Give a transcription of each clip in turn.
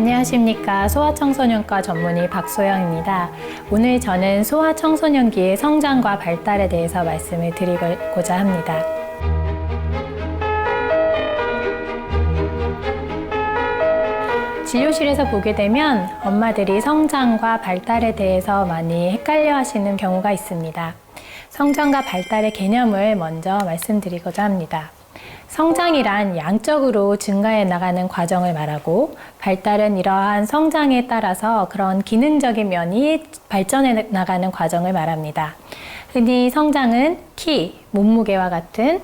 안녕하십니까. 소아청소년과 전문의 박소영입니다. 오늘 저는 소아청소년기의 성장과 발달에 대해서 말씀을 드리고자 합니다. 진료실에서 보게 되면 엄마들이 성장과 발달에 대해서 많이 헷갈려 하시는 경우가 있습니다. 성장과 발달의 개념을 먼저 말씀드리고자 합니다. 성장이란 양적으로 증가해 나가는 과정을 말하고, 발달은 이러한 성장에 따라서 그런 기능적인 면이 발전해 나가는 과정을 말합니다. 흔히 성장은 키, 몸무게와 같은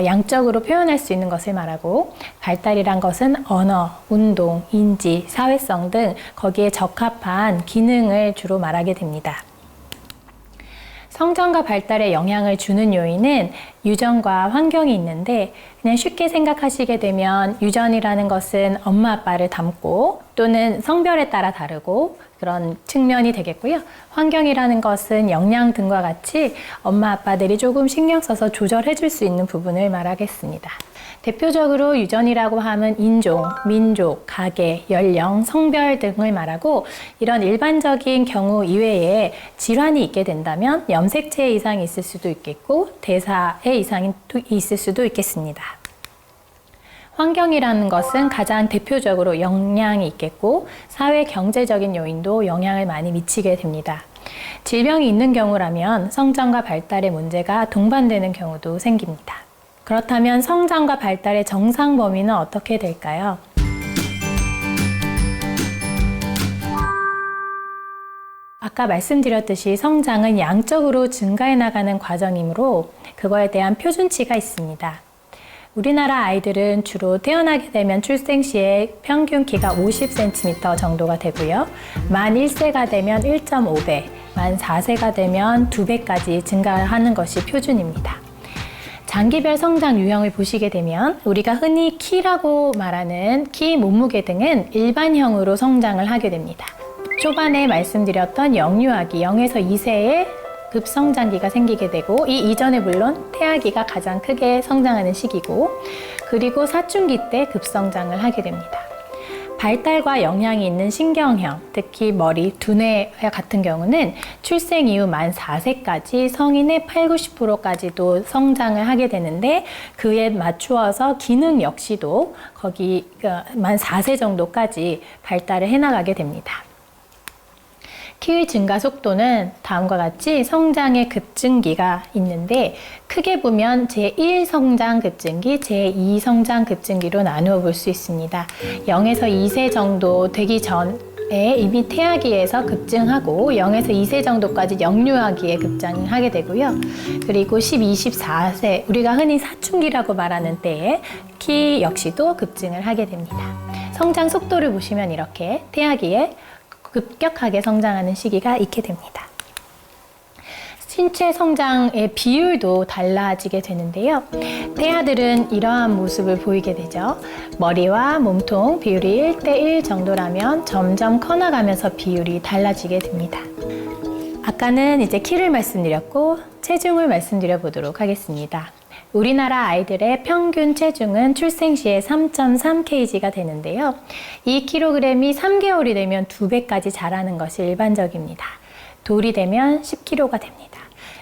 양적으로 표현할 수 있는 것을 말하고, 발달이란 것은 언어, 운동, 인지, 사회성 등 거기에 적합한 기능을 주로 말하게 됩니다. 성장과 발달에 영향을 주는 요인은 유전과 환경이 있는데, 그냥 쉽게 생각하시게 되면 유전이라는 것은 엄마 아빠를 닮고 또는 성별에 따라 다르고 그런 측면이 되겠고요. 환경이라는 것은 영양 등과 같이 엄마 아빠들이 조금 신경 써서 조절해 줄 수 있는 부분을 말하겠습니다. 대표적으로 유전이라고 하면 인종, 민족, 가계, 연령, 성별 등을 말하고, 이런 일반적인 경우 이외에 질환이 있게 된다면 염색체 이상이 있을 수도 있겠고 대사의 이상이 있을 수도 있겠습니다. 환경이라는 것은 가장 대표적으로 영향이 있겠고, 사회 경제적인 요인도 영향을 많이 미치게 됩니다. 질병이 있는 경우라면 성장과 발달의 문제가 동반되는 경우도 생깁니다. 그렇다면 성장과 발달의 정상 범위는 어떻게 될까요? 아까 말씀드렸듯이 성장은 양적으로 증가해 나가는 과정이므로 그거에 대한 표준치가 있습니다. 우리나라 아이들은 주로 태어나게 되면 출생 시에 평균 키가 50cm 정도가 되고요. 만 1세가 되면 1.5배, 만 4세가 되면 2배까지 증가하는 것이 표준입니다. 장기별 성장 유형을 보시게 되면 우리가 흔히 키라고 말하는 키, 몸무게 등은 일반형으로 성장을 하게 됩니다. 초반에 말씀드렸던 영유아기 0에서 2세에 급성장기가 생기게 되고, 이 이전에 물론 태아기가 가장 크게 성장하는 시기고, 그리고 사춘기 때 급성장을 하게 됩니다. 발달과 영향이 있는 신경형, 특히 머리, 두뇌 같은 경우는 출생 이후 만 4세까지 성인의 80~90%까지도 성장을 하게 되는데, 그에 맞추어서 기능 역시도 거기 만 4세 정도까지 발달을 해나가게 됩니다. 키의 증가 속도는 다음과 같이 성장의 급증기가 있는데, 크게 보면 제1 성장 급증기, 제2 성장 급증기로 나누어 볼 수 있습니다. 0에서 2세 정도 되기 전에 이미 태아기에서 급증하고 0에서 2세 정도까지 영유아기에 급증하게 되고요. 그리고 12, 14세, 우리가 흔히 사춘기라고 말하는 때에 키 역시도 급증을 하게 됩니다. 성장 속도를 보시면 이렇게 태아기에 급격하게 성장하는 시기가 있게 됩니다. 신체 성장의 비율도 달라지게 되는데요. 태아들은 이러한 모습을 보이게 되죠. 머리와 몸통 비율이 1:1 정도라면 점점 커나가면서 비율이 달라지게 됩니다. 아까는 이제 키를 말씀드렸고 체중을 말씀드려 보도록 하겠습니다. 우리나라 아이들의 평균 체중은 출생 시에 3.3kg가 되는데요. 이 kg이 3개월이 되면 2배까지 자라는 것이 일반적입니다. 돌이 되면 10kg가 됩니다.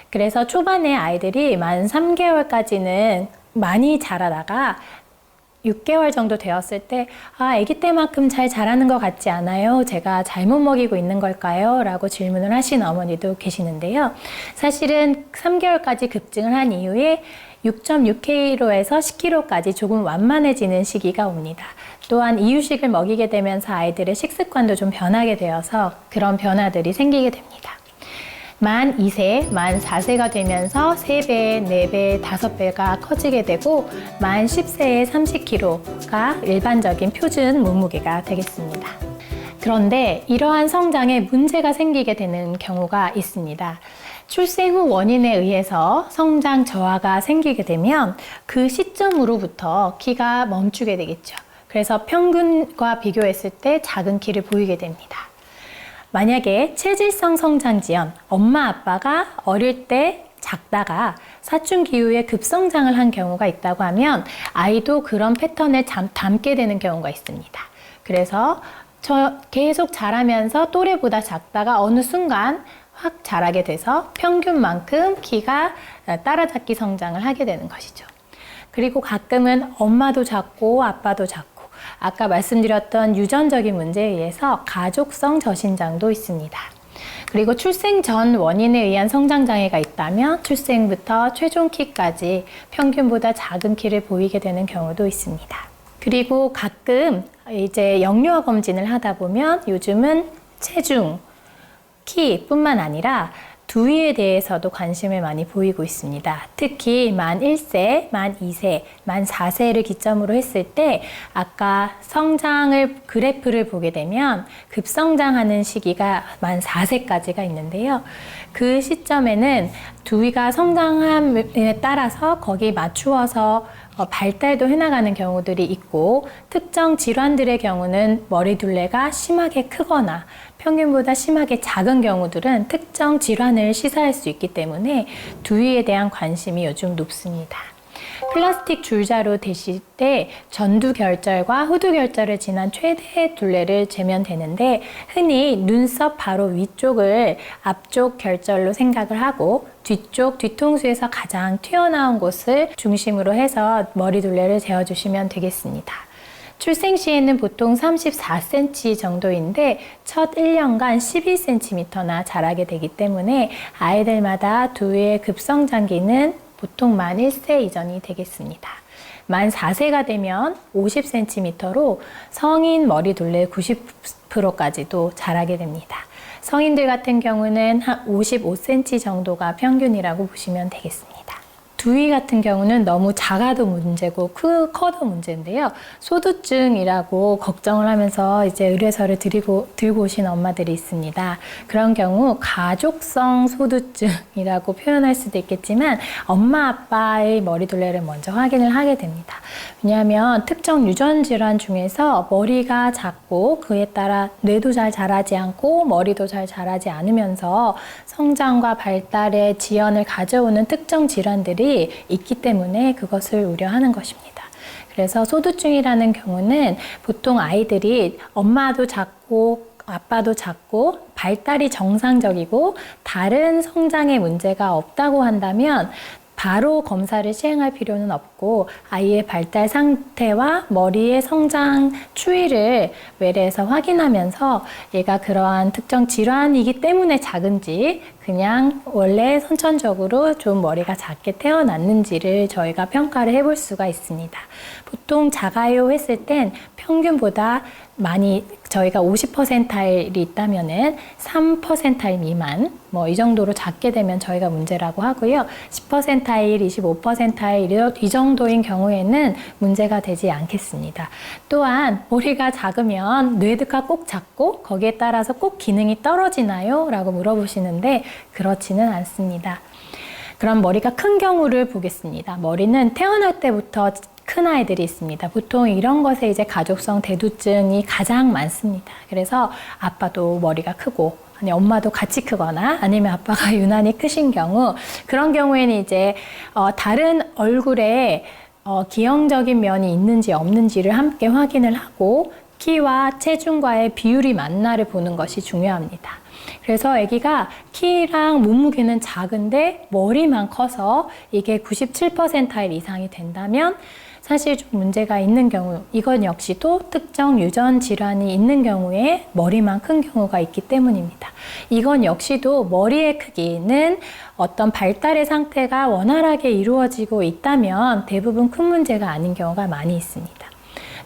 그래서 초반에 아이들이 만 3개월까지는 많이 자라다가 6개월 정도 되었을 때 아기 때만큼 잘 자라는 것 같지 않아요? 제가 잘못 먹이고 있는 걸까요? 라고 질문을 하시는 어머니도 계시는데요. 사실은 3개월까지 급증을 한 이후에 6.6kg에서 10kg까지 조금 완만해지는 시기가 옵니다. 또한 이유식을 먹이게 되면서 아이들의 식습관도 좀 변하게 되어서 그런 변화들이 생기게 됩니다. 만 2세, 만 4세가 되면서 3배, 4배, 5배가 커지게 되고 만 10세에 30kg가 일반적인 표준 몸무게가 되겠습니다. 그런데 이러한 성장에 문제가 생기게 되는 경우가 있습니다. 출생 후 원인에 의해서 성장 저하가 생기게 되면 그 시점으로부터 키가 멈추게 되겠죠. 그래서 평균과 비교했을 때 작은 키를 보이게 됩니다. 만약에 체질성 성장 지연, 엄마 아빠가 어릴 때 작다가 사춘기 이후에 급성장을 한 경우가 있다고 하면 아이도 그런 패턴을 담게 되는 경우가 있습니다. 그래서 계속 자라면서 또래보다 작다가 어느 순간 확 자라게 돼서 평균만큼 키가 따라잡기 성장을 하게 되는 것이죠. 그리고 가끔은 엄마도 작고 아빠도 작고 아까 말씀드렸던 유전적인 문제에 의해서 가족성 저신장도 있습니다. 그리고 출생 전 원인에 의한 성장 장애가 있다면 출생부터 최종 키까지 평균보다 작은 키를 보이게 되는 경우도 있습니다. 그리고 가끔 이제 영유아 검진을 하다 보면 요즘은 체중, 키뿐만 아니라 두위에 대해서도 관심을 많이 보이고 있습니다. 특히 만 1세, 만 2세, 만 4세를 기점으로 했을 때 아까 성장을 그래프를 보게 되면 급성장하는 시기가 만 4세까지가 있는데요. 그 시점에는 두위가 성장함에 따라서 거기에 맞추어서 발달도 해나가는 경우들이 있고 특정 질환들의 경우는 머리둘레가 심하게 크거나 평균보다 심하게 작은 경우들은 특정 질환을 시사할 수 있기 때문에 두위에 대한 관심이 요즘 높습니다. 플라스틱 줄자로 대실 때 전두결절과 후두결절을 지난 최대 둘레를 재면 되는데 흔히 눈썹 바로 위쪽을 앞쪽 결절로 생각을 하고 뒤쪽 뒤통수에서 가장 튀어나온 곳을 중심으로 해서 머리 둘레를 재어주시면 되겠습니다. 출생 시에는 보통 34cm 정도인데 첫 1년간 11cm나 자라게 되기 때문에 아이들마다 두위의 급성장기는 보통 만 1세 이전이 되겠습니다. 만 4세가 되면 50cm로 성인 머리 둘레 90%까지도 자라게 됩니다. 성인들 같은 경우는 한 55cm 정도가 평균이라고 보시면 되겠습니다. 두위 같은 경우는 너무 작아도 문제고 커도 문제인데요. 소두증이라고 걱정을 하면서 이제 의뢰서를 들고 오신 엄마들이 있습니다. 그런 경우 가족성 소두증이라고 표현할 수도 있겠지만 엄마 아빠의 머리둘레를 먼저 확인을 하게 됩니다. 왜냐하면 특정 유전 질환 중에서 머리가 작고 그에 따라 뇌도 잘 자라지 않고 머리도 잘 자라지 않으면서 성장과 발달의 지연을 가져오는 특정 질환들이 있기 때문에 그것을 우려하는 것입니다. 그래서 소두증이라는 경우는 보통 아이들이 엄마도 작고 아빠도 작고 발달이 정상적이고 다른 성장에 문제가 없다고 한다면 바로 검사를 시행할 필요는 없고 아이의 발달 상태와 머리의 성장 추이를 외래에서 확인하면서 얘가 그러한 특정 질환이기 때문에 작은지 그냥 원래 선천적으로 좀 머리가 작게 태어났는지를 저희가 평가를 해볼 수가 있습니다. 보통 작아요 했을 땐 평균보다 많이 저희가 50%이 있다면은 3% 미만 이 정도로 작게 되면 저희가 문제라고 하고요. 10%, 25% 이 정도인 경우에는 문제가 되지 않겠습니다. 또한 머리가 작으면 뇌가 꼭 작고 거기에 따라서 꼭 기능이 떨어지나요? 라고 물어보시는데 그렇지는 않습니다. 그럼 머리가 큰 경우를 보겠습니다. 머리는 태어날 때부터 큰 아이들이 있습니다. 보통 이런 것에 이제 가족성 대두증이 가장 많습니다. 그래서 아빠도 머리가 크고 아니 엄마도 같이 크거나 아니면 아빠가 유난히 크신 경우 그런 경우에는 이제 다른 얼굴에 기형적인 면이 있는지 없는지를 함께 확인을 하고 키와 체중과의 비율이 맞나를 보는 것이 중요합니다. 그래서 아기가 키랑 몸무게는 작은데 머리만 커서 이게 97% 이상이 된다면 사실 좀 문제가 있는 경우 이건 역시도 특정 유전 질환이 있는 경우에 머리만 큰 경우가 있기 때문입니다. 이건 역시도 머리의 크기는 어떤 발달의 상태가 원활하게 이루어지고 있다면 대부분 큰 문제가 아닌 경우가 많이 있습니다.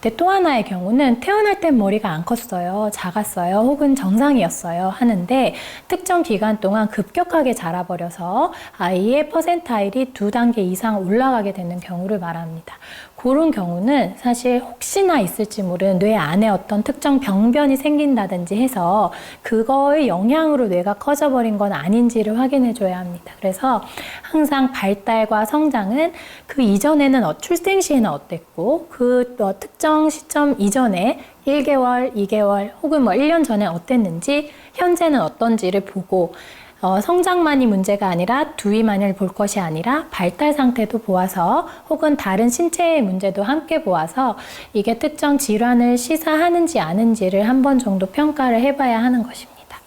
근데 또 하나의 경우는 태어날 땐 머리가 안 컸어요, 작았어요, 혹은 정상이었어요 하는데 특정 기간 동안 급격하게 자라버려서 아이의 퍼센타일이 2단계 이상 올라가게 되는 경우를 말합니다. 그런 경우는 사실 혹시나 있을지 모르는 뇌 안에 어떤 특정 병변이 생긴다든지 해서 그거의 영향으로 뇌가 커져버린 건 아닌지를 확인해 줘야 합니다. 그래서 항상 발달과 성장은 그 이전에는 출생 시에는 어땠고 그 특정 시점 이전에 1개월, 2개월 혹은 1년 전에 어땠는지 현재는 어떤지를 보고 성장만이 문제가 아니라 두위만을 볼 것이 아니라 발달 상태도 보아서 혹은 다른 신체의 문제도 함께 보아서 이게 특정 질환을 시사하는지 아닌지를 한 번 정도 평가를 해봐야 하는 것입니다.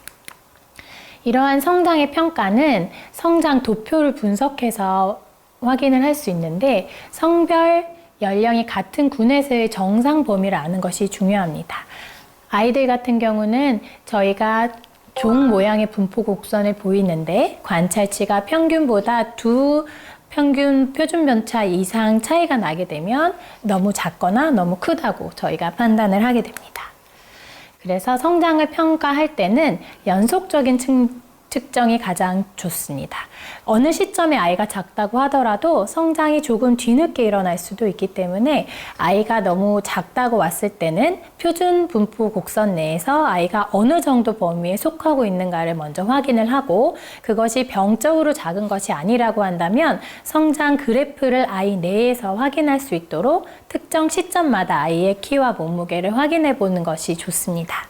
이러한 성장의 평가는 성장 도표를 분석해서 확인을 할 수 있는데 성별, 연령이 같은 군에서의 정상 범위를 아는 것이 중요합니다. 아이들 같은 경우는 저희가 종 모양의 분포 곡선을 보이는데 관찰치가 평균보다 평균 표준 편차 이상 차이가 나게 되면 너무 작거나 너무 크다고 저희가 판단을 하게 됩니다. 그래서 성장을 평가할 때는 연속적인 측정이 가장 좋습니다. 어느 시점에 아이가 작다고 하더라도 성장이 조금 뒤늦게 일어날 수도 있기 때문에 아이가 너무 작다고 왔을 때는 표준 분포 곡선 내에서 아이가 어느 정도 범위에 속하고 있는가를 먼저 확인을 하고 그것이 병적으로 작은 것이 아니라고 한다면 성장 그래프를 아이 내에서 확인할 수 있도록 특정 시점마다 아이의 키와 몸무게를 확인해 보는 것이 좋습니다.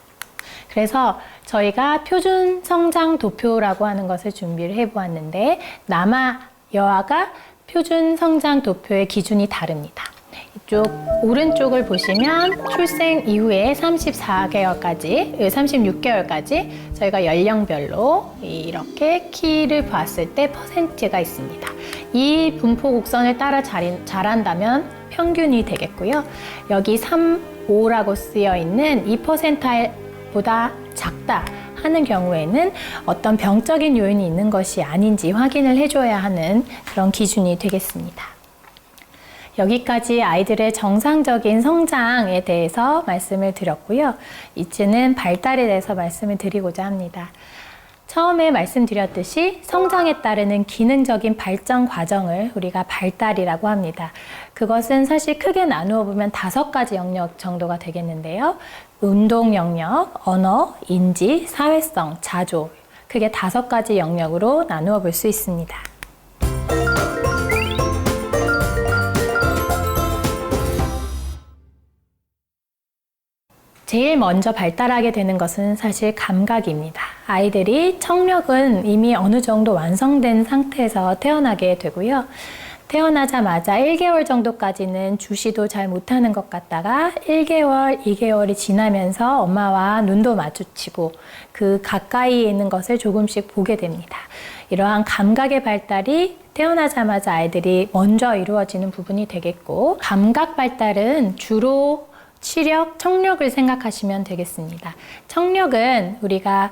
그래서 저희가 표준 성장 도표라고 하는 것을 준비를 해보았는데 남아, 여아가 표준 성장 도표의 기준이 다릅니다. 이쪽 오른쪽을 보시면 출생 이후에 36개월까지 저희가 연령별로 이렇게 키를 봤을 때 퍼센트가 있습니다. 이 분포 곡선을 따라 자란다면 평균이 되겠고요. 여기 3, 5라고 쓰여 있는 이 퍼센타일보다 작다 하는 경우에는 어떤 병적인 요인이 있는 것이 아닌지 확인을 해줘야 하는 그런 기준이 되겠습니다. 여기까지 아이들의 정상적인 성장에 대해서 말씀을 드렸고요. 이제는 발달에 대해서 말씀을 드리고자 합니다. 처음에 말씀드렸듯이 성장에 따르는 기능적인 발전 과정을 우리가 발달이라고 합니다. 그것은 사실 크게 나누어 보면 5가지 영역 정도가 되겠는데요. 운동 영역, 언어, 인지, 사회성, 자조, 크게 5가지 영역으로 나누어 볼 수 있습니다. 제일 먼저 발달하게 되는 것은 사실 감각입니다. 아이들이 청력은 이미 어느 정도 완성된 상태에서 태어나게 되고요. 태어나자마자 1개월 정도까지는 주시도 잘 못하는 것 같다가 1개월, 2개월이 지나면서 엄마와 눈도 마주치고 그 가까이에 있는 것을 조금씩 보게 됩니다. 이러한 감각의 발달이 태어나자마자 아이들이 먼저 이루어지는 부분이 되겠고, 감각 발달은 주로 시력, 청력을 생각하시면 되겠습니다. 청력은 우리가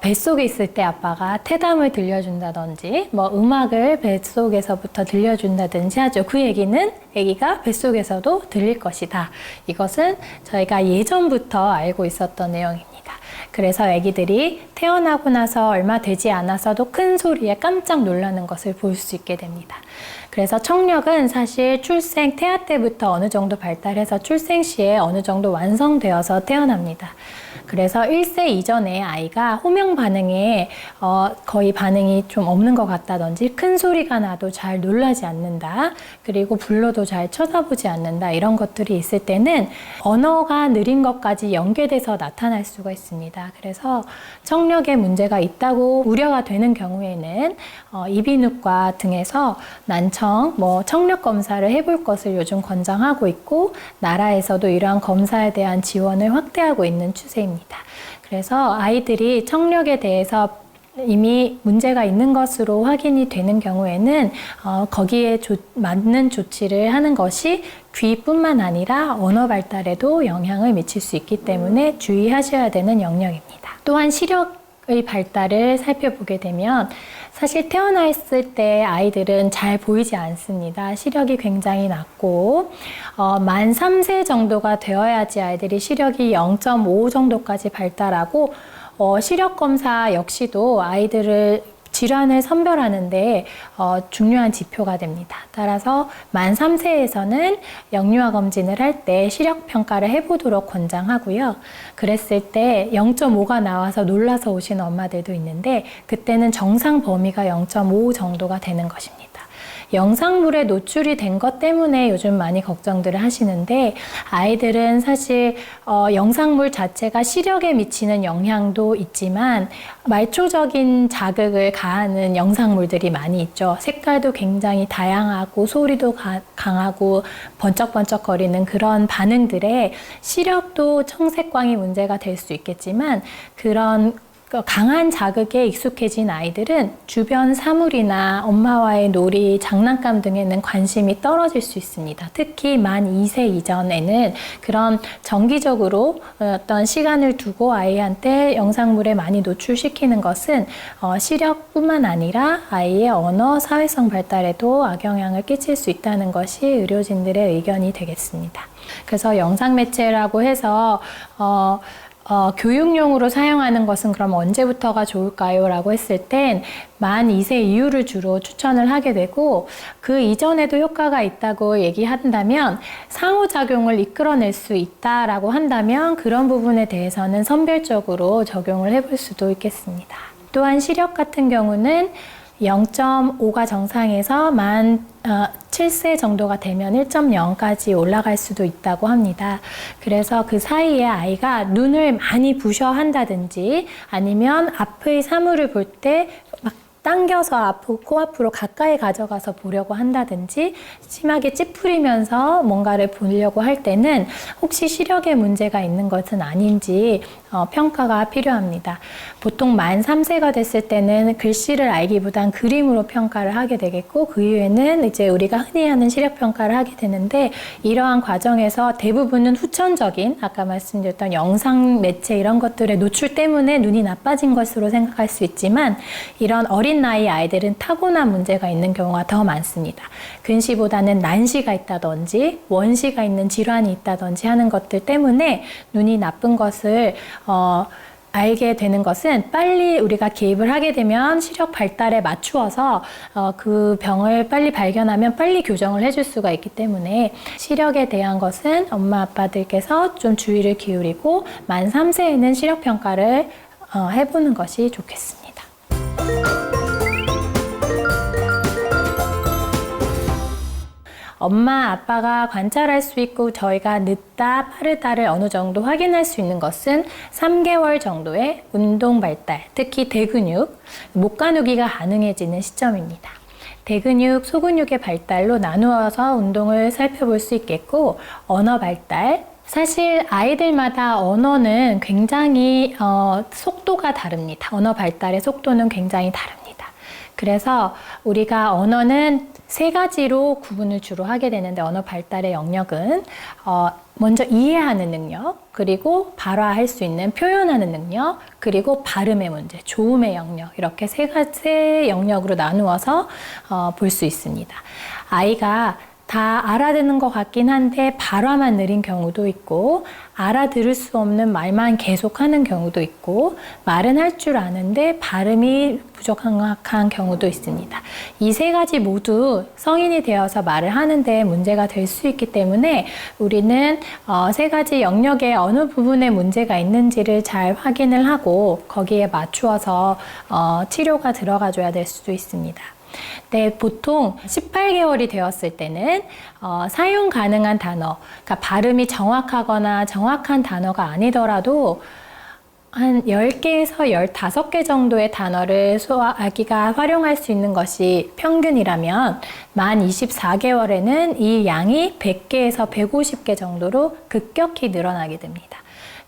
뱃속에 있을 때 아빠가 태담을 들려준다든지 음악을 뱃속에서부터 들려준다든지 하죠. 그 얘기는 아기가 뱃속에서도 들릴 것이다. 이것은 저희가 예전부터 알고 있었던 내용입니다. 그래서 아기들이 태어나고 나서 얼마 되지 않아서도 큰 소리에 깜짝 놀라는 것을 볼 수 있게 됩니다. 그래서 청력은 사실 출생, 태아 때부터 어느 정도 발달해서 출생 시에 어느 정도 완성되어서 태어납니다. 그래서 1세 이전에 아이가 호명 반응에 거의 반응이 좀 없는 것 같다든지 큰 소리가 나도 잘 놀라지 않는다. 그리고 불러도 잘 쳐다보지 않는다. 이런 것들이 있을 때는 언어가 느린 것까지 연계돼서 나타날 수가 있습니다. 그래서 청력에 문제가 있다고 우려가 되는 경우에는 이비인후과 등에서 난청, 청력 검사를 해볼 것을 요즘 권장하고 있고 나라에서도 이러한 검사에 대한 지원을 확대하고 있는 추세입니다. 그래서 아이들이 청력에 대해서 이미 문제가 있는 것으로 확인이 되는 경우에는 거기에 맞는 조치를 하는 것이 귀뿐만 아니라 언어 발달에도 영향을 미칠 수 있기 때문에 주의하셔야 되는 영역입니다. 또한 시력의 발달을 살펴보게 되면 사실 태어났을 때 아이들은 잘 보이지 않습니다. 시력이 굉장히 낮고 만 3세 정도가 되어야지 아이들이 시력이 0.5 정도까지 발달하고 시력 검사 역시도 아이들을 질환을 선별하는데 중요한 지표가 됩니다. 따라서 만 3세에서는 영유아 검진을 할 때 시력 평가를 해보도록 권장하고요. 그랬을 때 0.5가 나와서 놀라서 오시는 엄마들도 있는데 그때는 정상 범위가 0.5 정도가 되는 것입니다. 영상물에 노출이 된 것 때문에 요즘 많이 걱정들을 하시는데 아이들은 사실 영상물 자체가 시력에 미치는 영향도 있지만 말초적인 자극을 가하는 영상물들이 많이 있죠. 색깔도 굉장히 다양하고 소리도 강하고 번쩍번쩍거리는 그런 반응들에 시력도 청색광이 문제가 될 수 있겠지만 그런 강한 자극에 익숙해진 아이들은 주변 사물이나 엄마와의 놀이, 장난감 등에는 관심이 떨어질 수 있습니다. 특히 만 2세 이전에는 그런 정기적으로 어떤 시간을 두고 아이한테 영상물에 많이 노출시키는 것은 시력뿐만 아니라 아이의 언어, 사회성 발달에도 악영향을 끼칠 수 있다는 것이 의료진들의 의견이 되겠습니다. 그래서 영상 매체라고 해서 교육용으로 사용하는 것은 그럼 언제부터가 좋을까요? 라고 했을 땐 만 2세 이후를 주로 추천을 하게 되고 그 이전에도 효과가 있다고 얘기한다면 상호작용을 이끌어낼 수 있다라고 한다면 그런 부분에 대해서는 선별적으로 적용을 해볼 수도 있겠습니다. 또한 시력 같은 경우는 0.5가 정상에서 만 7세 정도가 되면 1.0까지 올라갈 수도 있다고 합니다. 그래서 그 사이에 아이가 눈을 많이 부셔 한다든지 아니면 앞의 사물을 볼 때 막 당겨서 코앞으로 가까이 가져가서 보려고 한다든지 심하게 찌푸리면서 뭔가를 보려고 할 때는 혹시 시력에 문제가 있는 것은 아닌지 평가가 필요합니다. 보통 만 3세가 됐을 때는 글씨를 알기보단 그림으로 평가를 하게 되겠고 그 이후에는 이제 우리가 흔히 하는 시력 평가를 하게 되는데 이러한 과정에서 대부분은 후천적인 아까 말씀드렸던 영상 매체 이런 것들의 노출 때문에 눈이 나빠진 것으로 생각할 수 있지만 이런 어린 나이 아이들은 타고난 문제가 있는 경우가 더 많습니다. 근시보다는 난시가 있다든지 원시가 있는 질환이 있다든지 하는 것들 때문에 눈이 나쁜 것을 알게 되는 것은 빨리 우리가 개입을 하게 되면 시력 발달에 맞추어서 그 병을 빨리 발견하면 빨리 교정을 해줄 수가 있기 때문에 시력에 대한 것은 엄마 아빠들께서 좀 주의를 기울이고 만 3세에는 시력 평가를 해보는 것이 좋겠습니다. 엄마, 아빠가 관찰할 수 있고 저희가 늦다, 빠르다를 어느 정도 확인할 수 있는 것은 3개월 정도의 운동 발달, 특히 대근육, 목가누기가 가능해지는 시점입니다. 대근육, 소근육의 발달로 나누어서 운동을 살펴볼 수 있겠고 언어 발달, 사실 아이들마다 언어는 굉장히 속도가 다릅니다. 언어 발달의 속도는 굉장히 다릅니다. 그래서 우리가 언어는 세 가지로 구분을 주로 하게 되는데 언어 발달의 영역은 먼저 이해하는 능력, 그리고 발화할 수 있는 표현하는 능력, 그리고 발음의 문제, 조음의 영역 이렇게 세 영역으로 나누어서 볼 수 있습니다. 아이가 다 알아듣는 것 같긴 한데 발화만 느린 경우도 있고 알아들을 수 없는 말만 계속하는 경우도 있고 말은 할 줄 아는데 발음이 부족한 경우도 있습니다. 이 세 가지 모두 성인이 되어서 말을 하는데 문제가 될 수 있기 때문에 우리는 세 가지 영역의 어느 부분에 문제가 있는지를 잘 확인을 하고 거기에 맞추어서 치료가 들어가줘야 될 수도 있습니다. 네, 보통 18개월이 되었을 때는 사용 가능한 단어, 그러니까 발음이 정확하거나 정확한 단어가 아니더라도 한 10개에서 15개 정도의 단어를 아기가 활용할 수 있는 것이 평균이라면 만 24개월에는 이 양이 100개에서 150개 정도로 급격히 늘어나게 됩니다.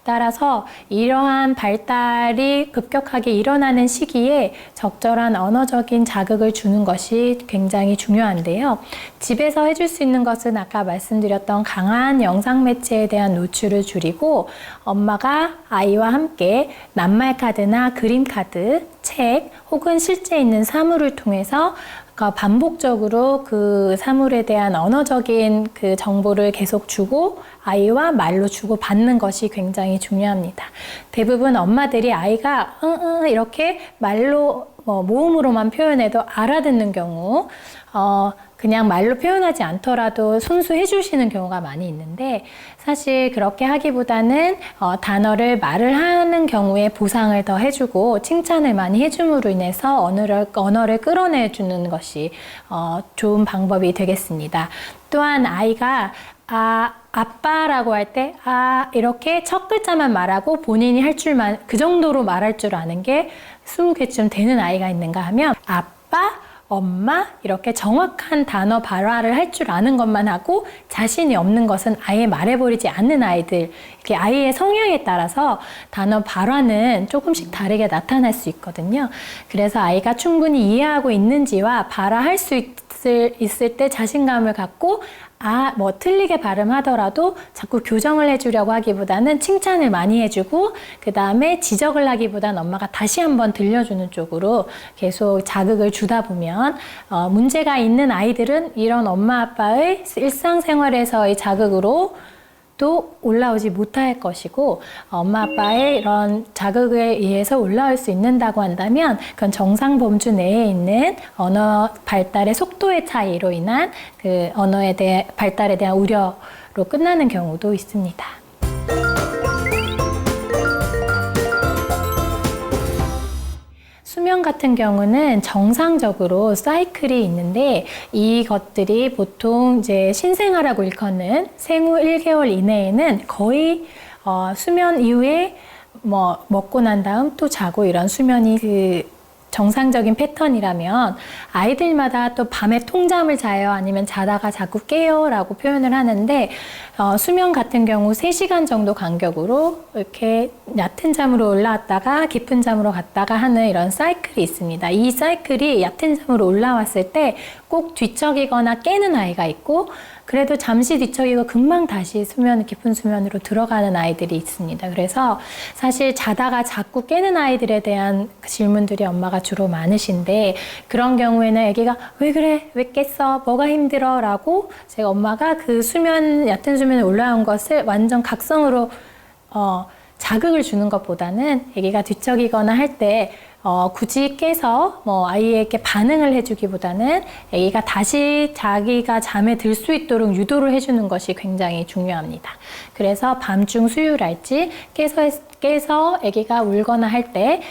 따라서 이러한 발달이 급격하게 일어나는 시기에 적절한 언어적인 자극을 주는 것이 굉장히 중요한데요. 집에서 해줄 수 있는 것은 아까 말씀드렸던 강한 영상 매체에 대한 노출을 줄이고 엄마가 아이와 함께 낱말 카드나 그림 카드, 책 혹은 실제 있는 사물을 통해서 반복적으로 그 사물에 대한 언어적인 그 정보를 계속 주고 아이와 말로 주고 받는 것이 굉장히 중요합니다. 대부분 엄마들이 아이가 이렇게 말로 모음으로만 표현해도 알아듣는 경우 그냥 말로 표현하지 않더라도 순수해 주시는 경우가 많이 있는데 사실 그렇게 하기보다는 단어를 말을 하는 경우에 보상을 더 해주고 칭찬을 많이 해줌으로 인해서 언어를 끌어내주는 것이 좋은 방법이 되겠습니다. 또한 아이가 아빠라고 할 때 이렇게 첫 글자만 말하고 본인이 할 줄만 그 정도로 말할 줄 아는 게 20개쯤 되는 아이가 있는가 하면 아빠, 엄마 이렇게 정확한 단어 발화를 할 줄 아는 것만 하고 자신이 없는 것은 아예 말해버리지 않는 아이들, 이렇게 아이의 성향에 따라서 단어 발화는 조금씩 다르게 나타날 수 있거든요. 그래서 아이가 충분히 이해하고 있는지와 발화할 수 있을 때 자신감을 갖고 뭐 틀리게 발음하더라도 자꾸 교정을 해주려고 하기보다는 칭찬을 많이 해주고 그 다음에 지적을 하기보다는 엄마가 다시 한번 들려주는 쪽으로 계속 자극을 주다 보면 문제가 있는 아이들은 이런 엄마 아빠의 일상생활에서의 자극으로 또 올라오지 못할 것이고 엄마 아빠의 이런 자극에 의해서 올라올 수 있는다고 한다면 그건 정상 범주 내에 있는 언어 발달의 속도의 차이로 인한 그 언어에 대한 발달에 대한 우려로 끝나는 경우도 있습니다. 수면 같은 경우는 정상적으로 사이클이 있는데 이것들이 보통 이제 신생아라고 일컫는 생후 1개월 이내에는 거의 수면 이후에 먹고 난 다음 또 자고 이런 수면이 정상적인 패턴이라면 아이들마다 또 밤에 통잠을 자요 아니면 자다가 자꾸 깨요 라고 표현을 하는데 수면 같은 경우 3시간 정도 간격으로 이렇게 얕은 잠으로 올라왔다가 깊은 잠으로 갔다가 하는 이런 사이클이 있습니다. 이 사이클이 얕은 잠으로 올라왔을 때 꼭 뒤척이거나 깨는 아이가 있고 그래도 잠시 뒤척이고 금방 다시 깊은 수면으로 들어가는 아이들이 있습니다. 그래서 사실 자다가 자꾸 깨는 아이들에 대한 질문들이 엄마가 주로 많으신데 그런 경우에는 아기가 왜 그래? 왜 깼어? 뭐가 힘들어? 라고 제가 엄마가 그 얕은 수면에 올라온 것을 완전 각성으로 자극을 주는 것보다는 아기가 뒤척이거나 할 때 굳이 깨서 아이에게 반응을 해주기보다는 아기가 다시 자기가 잠에 들 수 있도록 유도를 해주는 것이 굉장히 중요합니다. 그래서 밤중 수유랄지 깨서 아기가 울거나 할 때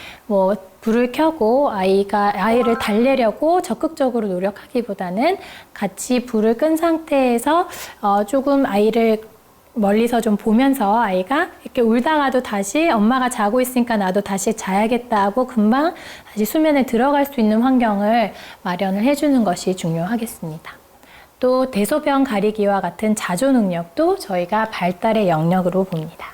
불을 켜고 아이를 달래려고 적극적으로 노력하기보다는 같이 불을 끈 상태에서 조금 아이를 멀리서 좀 보면서 아이가 이렇게 울다가도 다시 엄마가 자고 있으니까 나도 다시 자야겠다 하고 금방 다시 수면에 들어갈 수 있는 환경을 마련을 해주는 것이 중요하겠습니다. 또 대소변 가리기와 같은 자조 능력도 저희가 발달의 영역으로 봅니다.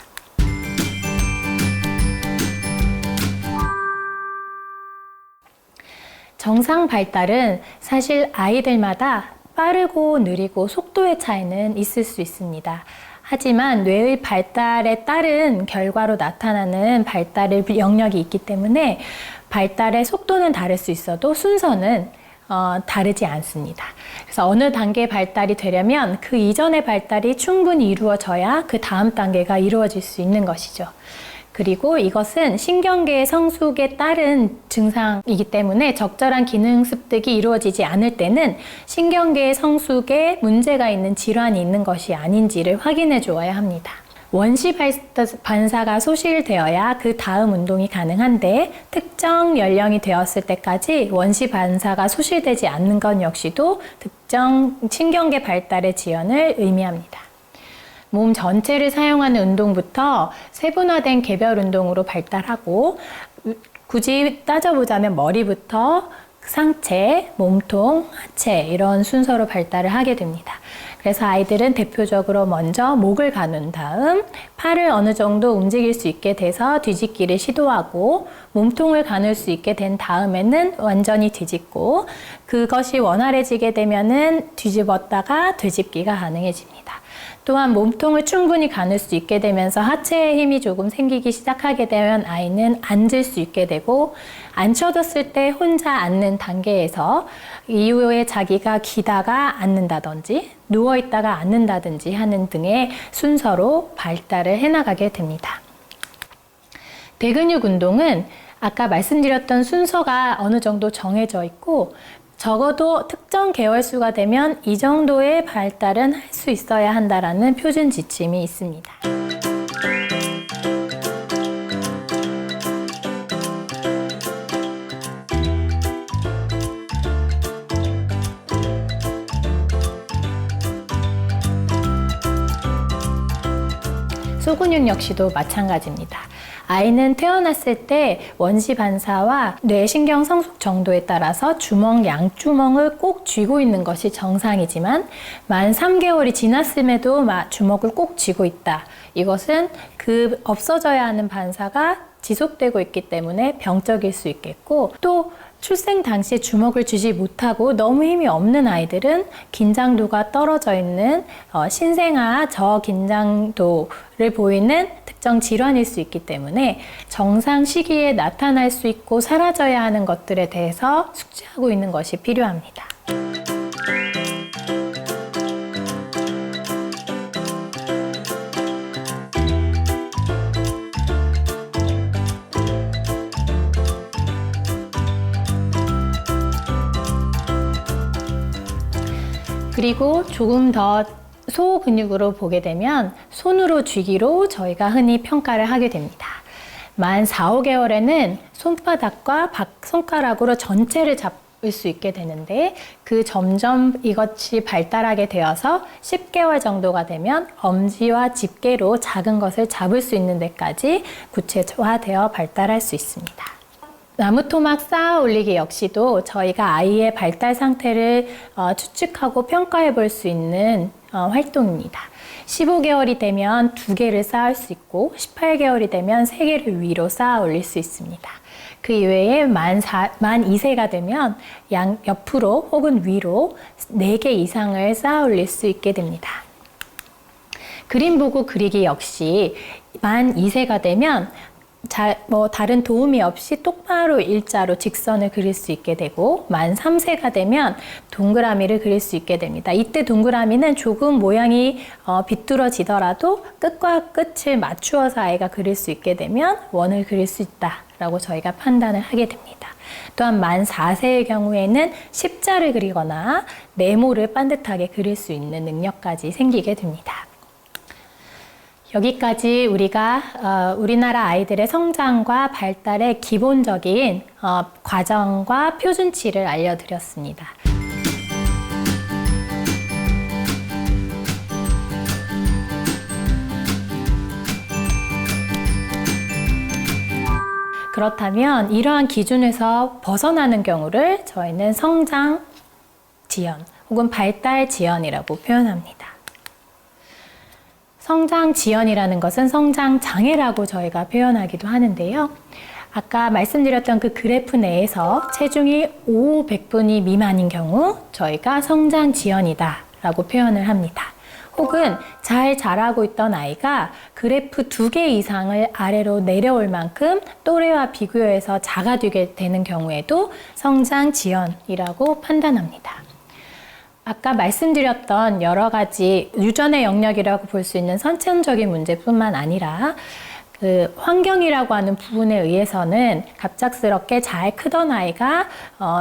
정상 발달은 사실 아이들마다 빠르고 느리고 속도의 차이는 있을 수 있습니다. 하지만 뇌의 발달에 따른 결과로 나타나는 발달의 영역이 있기 때문에 발달의 속도는 다를 수 있어도 순서는 다르지 않습니다. 그래서 어느 단계의 발달이 되려면 그 이전의 발달이 충분히 이루어져야 그 다음 단계가 이루어질 수 있는 것이죠. 그리고 이것은 신경계의 성숙에 따른 증상이기 때문에 적절한 기능 습득이 이루어지지 않을 때는 신경계의 성숙에 문제가 있는 질환이 있는 것이 아닌지를 확인해 주어야 합니다. 원시 반사가 소실되어야 그 다음 운동이 가능한데 특정 연령이 되었을 때까지 원시 반사가 소실되지 않는 것 역시도 특정 신경계 발달의 지연을 의미합니다. 몸 전체를 사용하는 운동부터 세분화된 개별 운동으로 발달하고 굳이 따져보자면 머리부터 상체, 몸통, 하체 이런 순서로 발달을 하게 됩니다. 그래서 아이들은 대표적으로 먼저 목을 가눈 다음 팔을 어느 정도 움직일 수 있게 돼서 뒤집기를 시도하고 몸통을 가눌 수 있게 된 다음에는 완전히 뒤집고 그것이 원활해지게 되면은 뒤집었다가 되짚기가 가능해집니다. 또한 몸통을 충분히 가눌 수 있게 되면서 하체에 힘이 조금 생기기 시작하게 되면 아이는 앉을 수 있게 되고 앉혀뒀을 때 혼자 앉는 단계에서 이후에 자기가 기다가 앉는다든지 누워있다가 앉는다든지 하는 등의 순서로 발달을 해나가게 됩니다. 대근육 운동은 아까 말씀드렸던 순서가 어느 정도 정해져 있고 적어도 특정 개월수가 되면 이 정도의 발달은 할 수 있어야 한다라는 표준 지침이 있습니다. 소근육 역시도 마찬가지입니다. 아이는 태어났을 때 원시 반사와 뇌신경 성숙 정도에 따라서 주먹 양주먹을 꼭 쥐고 있는 것이 정상이지만 만 3개월이 지났음에도 주먹을 꼭 쥐고 있다. 이것은 그 없어져야 하는 반사가 지속되고 있기 때문에 병적일 수 있겠고, 또 출생 당시에 주먹을 쥐지 못하고 너무 힘이 없는 아이들은 긴장도가 떨어져 있는 신생아 저긴장도를 보이는 특정 질환일 수 있기 때문에 정상 시기에 나타날 수 있고 사라져야 하는 것들에 대해서 숙지하고 있는 것이 필요합니다. 그리고 조금 더 소근육으로 보게 되면 손으로 쥐기로 저희가 흔히 평가를 하게 됩니다. 만 4, 5개월에는 손바닥과 손가락으로 전체를 잡을 수 있게 되는데, 그 점점 이것이 발달하게 되어서 10개월 정도가 되면 엄지와 집게로 작은 것을 잡을 수 있는 데까지 구체화되어 발달할 수 있습니다. 나무토막 쌓아 올리기 역시도 저희가 아이의 발달 상태를 추측하고 평가해 볼 수 있는 활동입니다. 15개월이 되면 2개를 쌓을 수 있고 18개월이 되면 3개를 위로 쌓아 올릴 수 있습니다. 그 이외에 만 2세가 되면 옆으로 혹은 위로 4개 이상을 쌓아 올릴 수 있게 됩니다. 그림 보고 그리기 역시 만 2세가 되면 다른 도움이 없이 똑바로 일자로 직선을 그릴 수 있게 되고, 만 3세가 되면 동그라미를 그릴 수 있게 됩니다. 이때 동그라미는 조금 모양이 비뚤어지더라도 끝과 끝을 맞추어서 아이가 그릴 수 있게 되면 원을 그릴 수 있다라고 저희가 판단을 하게 됩니다. 또한 만 4세의 경우에는 십자를 그리거나 네모를 반듯하게 그릴 수 있는 능력까지 생기게 됩니다. 여기까지 우리가 우리나라 아이들의 성장과 발달의 기본적인 과정과 표준치를 알려드렸습니다. 그렇다면 이러한 기준에서 벗어나는 경우를 저희는 성장 지연 혹은 발달 지연이라고 표현합니다. 성장 지연이라는 것은 성장 장애라고 저희가 표현하기도 하는데요. 아까 말씀드렸던 그 그래프 내에서 체중이 500분위 미만인 경우 저희가 성장 지연이다 라고 표현을 합니다. 혹은 잘 자라고 있던 아이가 그래프 2개 이상을 아래로 내려올 만큼 또래와 비교해서 작아지게 되는 경우에도 성장 지연이라고 판단합니다. 아까 말씀드렸던 여러 가지 유전의 영역이라고 볼 수 있는 선천적인 문제뿐만 아니라 그 환경이라고 하는 부분에 의해서는 갑작스럽게 잘 크던 아이가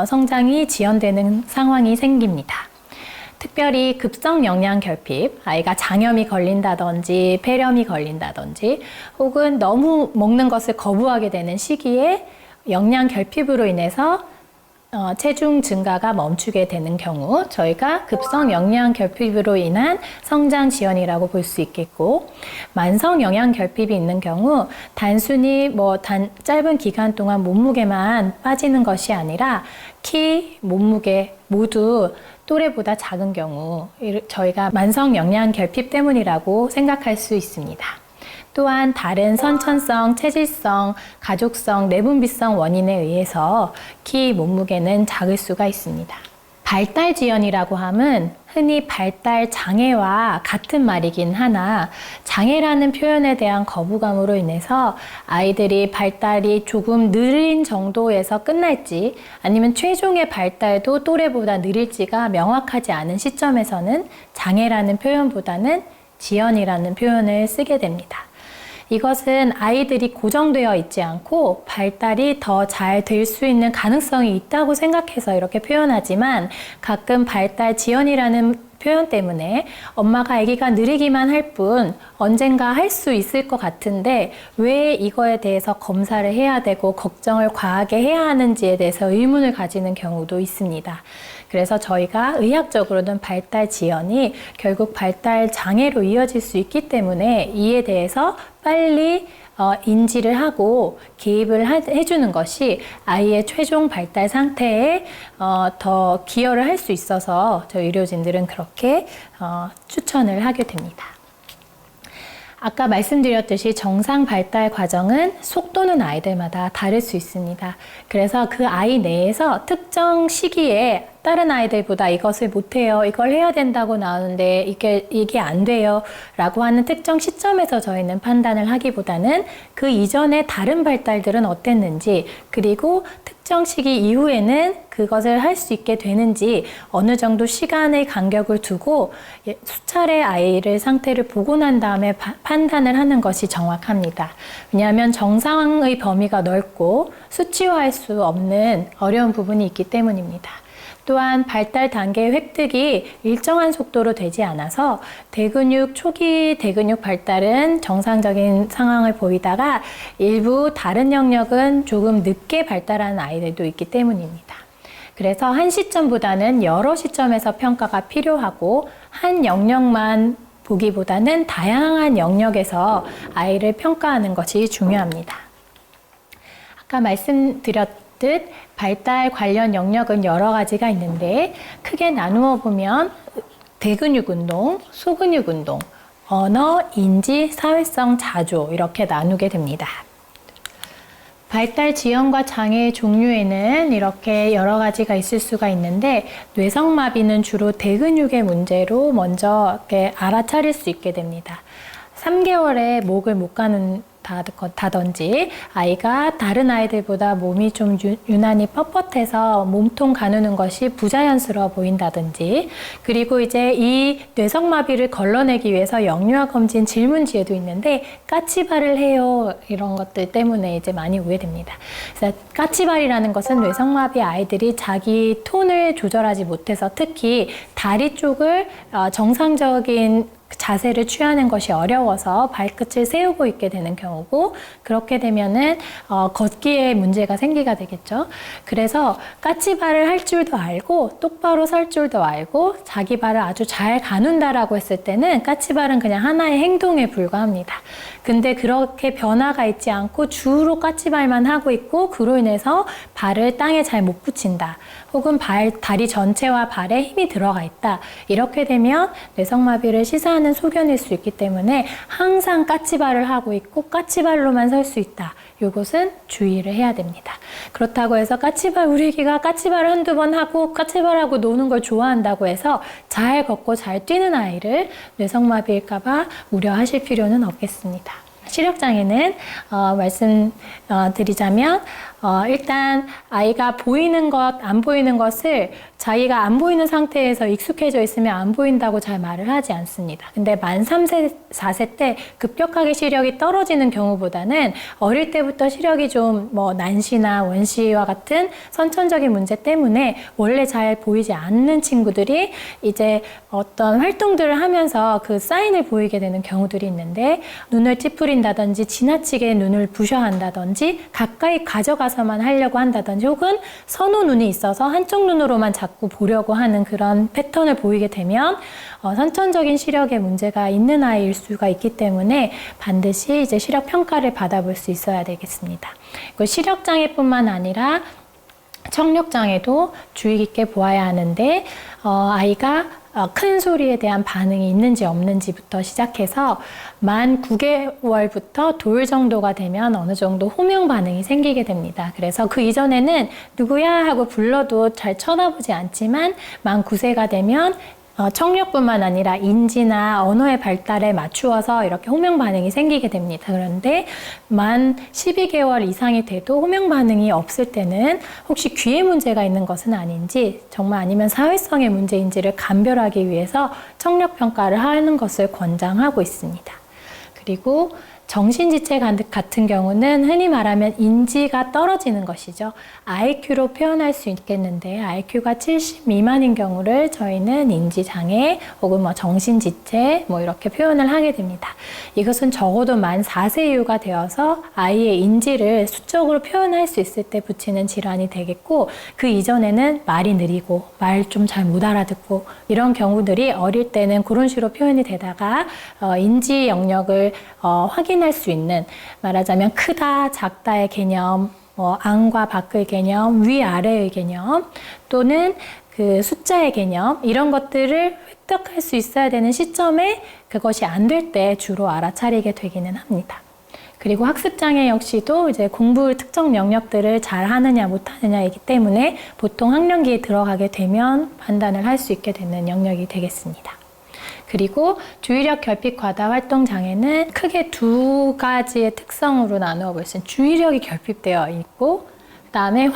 성장이 지연되는 상황이 생깁니다. 특별히 급성 영양 결핍, 아이가 장염이 걸린다든지 폐렴이 걸린다든지 혹은 너무 먹는 것을 거부하게 되는 시기에 영양 결핍으로 인해서 체중 증가가 멈추게 되는 경우 저희가 급성 영양 결핍으로 인한 성장 지연이라고 볼 수 있겠고, 만성 영양 결핍이 있는 경우 단순히 짧은 기간 동안 몸무게만 빠지는 것이 아니라 키, 몸무게 모두 또래보다 작은 경우 저희가 만성 영양 결핍 때문이라고 생각할 수 있습니다. 또한 다른 선천성, 체질성, 가족성, 내분비성 원인에 의해서 키, 몸무게는 작을 수가 있습니다. 발달 지연이라고 함은 흔히 발달 장애와 같은 말이긴 하나 장애라는 표현에 대한 거부감으로 인해서 아이들이 발달이 조금 느린 정도에서 끝날지 아니면 최종의 발달도 또래보다 느릴지가 명확하지 않은 시점에서는 장애라는 표현보다는 지연이라는 표현을 쓰게 됩니다. 이것은 아이들이 고정되어 있지 않고 발달이 더 잘 될 수 있는 가능성이 있다고 생각해서 이렇게 표현하지만 가끔 발달 지연이라는 표현 때문에 엄마가 아기가 느리기만 할 뿐 언젠가 할 수 있을 것 같은데 왜 이거에 대해서 검사를 해야 되고 걱정을 과하게 해야 하는지에 대해서 의문을 가지는 경우도 있습니다. 그래서 저희가 의학적으로는 발달 지연이 결국 발달 장애로 이어질 수 있기 때문에 이에 대해서 빨리 인지를 하고 개입을 해주는 것이 아이의 최종 발달 상태에 더 기여를 할 수 있어서 저희 의료진들은 그렇게 추천을 하게 됩니다. 아까 말씀드렸듯이 정상 발달 과정은 속도는 아이들마다 다를 수 있습니다. 그래서 그 아이 내에서 특정 시기에 다른 아이들보다 이것을 못해요, 이걸 해야 된다고 나오는데 이게 안 돼요 라고 하는 특정 시점에서 저희는 판단을 하기보다는 그 이전에 다른 발달들은 어땠는지, 그리고 특정 시기 이후에는 그것을 할 수 있게 되는지 어느 정도 시간의 간격을 두고 수차례 아이를 상태를 보고 난 다음에 판단을 하는 것이 정확합니다. 왜냐하면 정상의 범위가 넓고 수치화할 수 없는 어려운 부분이 있기 때문입니다. 또한 발달 단계의 획득이 일정한 속도로 되지 않아서 초기 대근육 발달은 정상적인 상황을 보이다가 일부 다른 영역은 조금 늦게 발달하는 아이들도 있기 때문입니다. 그래서 한 시점보다는 여러 시점에서 평가가 필요하고 한 영역만 보기보다는 다양한 영역에서 아이를 평가하는 것이 중요합니다. 아까 말씀드렸듯 발달 관련 영역은 여러 가지가 있는데 크게 나누어 보면 대근육 운동, 소근육 운동, 언어, 인지, 사회성, 자조 이렇게 나누게 됩니다. 발달 지연과 장애의 종류에는 이렇게 여러 가지가 있을 수가 있는데 뇌성마비는 주로 대근육의 문제로 먼저 이렇게 알아차릴 수 있게 됩니다. 3개월에 목을 못 가는다든지 아이가 다른 아이들보다 몸이 좀 유난히 뻣뻣해서 몸통 가누는 것이 부자연스러워 보인다든지, 그리고 이제 이 뇌성마비를 걸러내기 위해서 영유아 검진 질문지에도 있는데 까치발을 해요, 이런 것들 때문에 이제 많이 오해됩니다. 그래서 까치발이라는 것은 뇌성마비 아이들이 자기 톤을 조절하지 못해서 특히 다리 쪽을 정상적인 자세를 취하는 것이 어려워서 발끝을 세우고 있게 되는 경우고, 그렇게 되면은 걷기에 문제가 생기게 되겠죠. 그래서 까치발을 할 줄도 알고 똑바로 설 줄도 알고 자기 발을 아주 잘 가눈다라고 했을 때는 까치발은 그냥 하나의 행동에 불과합니다. 근데 그렇게 변화가 있지 않고 주로 까치발만 하고 있고 그로 인해서 발을 땅에 잘 못 붙인다, 혹은 다리 전체와 발에 힘이 들어가 있다, 이렇게 되면 뇌성마비를 시사하는 소견일 수 있기 때문에 항상 까치발을 하고 있고 까치발로만 설 수 있다, 이것은 주의를 해야 됩니다. 그렇다고 해서 우리 애기가 까치발을 한두 번 하고 까치발하고 노는 걸 좋아한다고 해서 잘 걷고 잘 뛰는 아이를 뇌성마비일까봐 우려하실 필요는 없겠습니다. 시력장애는 말씀드리자면 일단 아이가 보이는 것, 안 보이는 것을 자기가 안 보이는 상태에서 익숙해져 있으면 안 보인다고 잘 말을 하지 않습니다. 근데 만 3세, 4세 때 급격하게 시력이 떨어지는 경우보다는 어릴 때부터 시력이 좀 난시나 원시와 같은 선천적인 문제 때문에 원래 잘 보이지 않는 친구들이 이제 어떤 활동들을 하면서 그 사인을 보이게 되는 경우들이 있는데, 눈을 찌푸린다든지 지나치게 눈을 부셔한다든지 가까이 가져가서만 하려고 한다든지, 혹은 선호 눈이 있어서 한쪽 눈으로만 자꾸 보려고 하는 그런 패턴을 보이게 되면 선천적인 시력에 문제가 있는 아이일 수가 있기 때문에 반드시 이제 시력 평가를 받아볼 수 있어야 되겠습니다. 시력 장애뿐만 아니라 청력 장애도 주의 깊게 보아야 하는데 아이가 큰 소리에 대한 반응이 있는지 없는지부터 시작해서 만 9개월부터 돌 정도가 되면 어느 정도 호명 반응이 생기게 됩니다. 그래서 그 이전에는 누구야 하고 불러도 잘 쳐다보지 않지만 만 9세가 되면 청력뿐만 아니라 인지나 언어의 발달에 맞추어서 이렇게 호명 반응이 생기게 됩니다. 그런데 만 12개월 이상이 돼도 호명 반응이 없을 때는 혹시 귀에 문제가 있는 것은 아닌지, 정말 아니면 사회성의 문제인지를 감별하기 위해서 청력 평가를 하는 것을 권장하고 있습니다. 그리고 정신지체 같은 경우는 흔히 말하면 인지가 떨어지는 것이죠. IQ로 표현할 수 있겠는데 IQ가 70 미만인 경우를 저희는 인지장애 혹은 뭐 정신지체 뭐 이렇게 표현을 하게 됩니다. 이것은 적어도 만 4세 이후가 되어서 아이의 인지를 수적으로 표현할 수 있을 때 붙이는 질환이 되겠고, 그 이전에는 말이 느리고 말 좀 잘 못 알아듣고 이런 경우들이 어릴 때는 그런 식으로 표현이 되다가 인지 영역을 확인할 수 있는, 말하자면 크다 작다의 개념, 안과 밖의 개념, 위아래의 개념, 또는 그 숫자의 개념, 이런 것들을 획득할 수 있어야 되는 시점에 그것이 안 될 때 주로 알아차리게 되기는 합니다. 그리고 학습장애 역시도 이제 공부 특정 영역들을 잘 하느냐 못하느냐이기 때문에 보통 학령기에 들어가게 되면 판단을 할 수 있게 되는 영역이 되겠습니다. 그리고 주의력 결핍 과다 활동 장애는 크게 두 가지의 특성으로 나누어 볼 수 있습니다. 주의력이 결핍되어 있고, 그다음에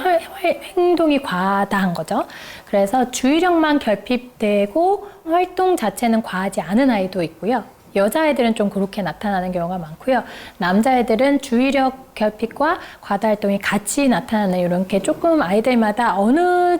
행동이 과다한 거죠. 그래서 주의력만 결핍되고 활동 자체는 과하지 않은 아이도 있고요. 여자애들은 좀 그렇게 나타나는 경우가 많고요. 남자애들은 주의력 결핍과 과다 활동이 같이 나타나는, 이렇게 조금 아이들마다 어느